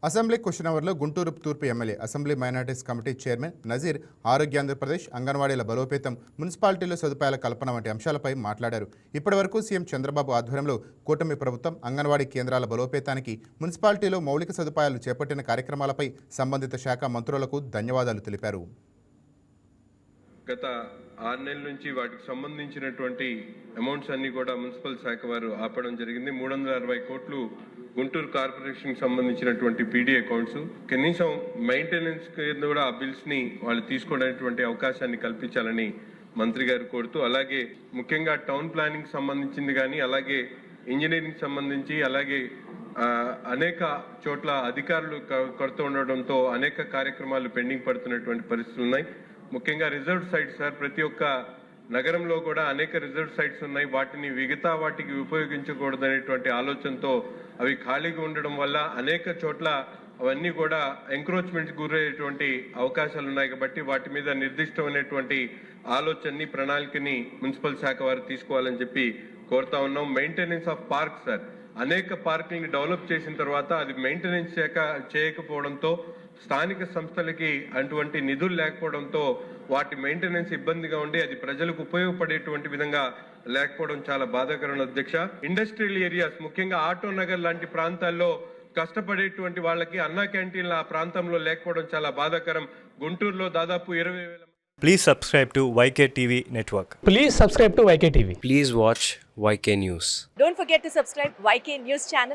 Assembly question అవర్లో గుంటూరు తూర్పు MLA assembly minorities committee chairman Nazeer ఆరోగ్యాంధ్రప్రదేశ్ అంగన్వాడీల బలోపేతం మున్సిపాలిటీలో సదుపాయాల కల్పన వంటి అంశాలపై మాట్లాడారు. ఇప్పటివరకు సీఎం చంద్రబాబు ఆధ్వర్యంలో కూటమి ప్రభుత్వం అంగన్వాడీ కేంద్రాల బలోపేతానికి మున్సిపాలిటీలో మౌలిక సదుపాయాలు చేపట్టిన కార్యక్రమాలపై సంబంధిత శాఖ మంత్రులకు ధన్యవాదాలు తెలిపారు. గత 6 నెలల నుంచి వాటికి సంబంధించినటువంటి అమౌంట్స్ అన్ని కూడా మున్సిపల్ శాఖ వారు ఆపడం జరిగింది. 360 కోట్లు గుంటూరు కార్పొరేషన్కి సంబంధించినటువంటి పీడీ అకౌంట్స్. కనీసం మెయింటెనెన్స్ కింద కూడా ఆ బిల్స్ ని వాళ్ళు తీసుకోవడానికి అవకాశాన్ని కల్పించాలని మంత్రి గారు కోరుతూ, అలాగే ముఖ్యంగా టౌన్ ప్లానింగ్ సంబంధించింది కానీ, అలాగే ఇంజనీరింగ్ సంబంధించి, అలాగే అనేక చోట్ల అధికారులు కొరత ఉండడంతో అనేక కార్యక్రమాలు పెండింగ్ పడుతున్నటువంటి పరిస్థితులు ఉన్నాయి. ముఖ్యంగా రిజర్వ్ సైట్స్ సార్, ప్రతి ఒక్క నగరంలో కూడా అనేక రిజర్వ్ సైట్స్ ఉన్నాయి. వాటిని మిగతా వాటికి ఉపయోగించకూడదనేటువంటి ఆలోచనతో అవి ఖాళీగా ఉండడం వల్ల అనేక చోట్ల అవన్నీ కూడా ఎంక్రోచ్మెంట్ గురయ్యేటువంటి అవకాశాలు ఉన్నాయి. కాబట్టి వాటి మీద నిర్దిష్టమైనటువంటి ఆలోచనని, ప్రణాళికని మున్సిపల్ శాఖ వారు తీసుకోవాలని చెప్పి కోరుతా ఉన్నాం. మెయింటెనెన్స్ ఆఫ్ పార్క్ సార్, అనేక పార్కుల్ని డెవలప్ చేసిన తర్వాత అది మెయింటెనెన్స్ చేయకపోవడంతో, స్థానిక సంస్థలకి అటువంటి నిధులు లేకపోవడంతో వాటి మెయింటెనెన్స్ ఇబ్బందిగా ఉండి అది ప్రజలకు ఉపయోగపడేటువంటి విధంగా లేకపోవడం చాలా బాధాకరం అధ్యక్ష. ఇండస్ట్రియల్ ఏరియాస్, ముఖ్యంగా ఆటో నగర్ లాంటి ప్రాంతాల్లో కష్టపడేటువంటి వాళ్ళకి అన్నా క్యాంటీన్ల ఆ ప్రాంతంలో లేకపోవడం చాలా బాధాకరం. గుంటూరులో దాదాపు 20,000. Please subscribe to YK TV Network. Please subscribe to YK TV. Please watch YK News. Don't forget to subscribe YK News channel.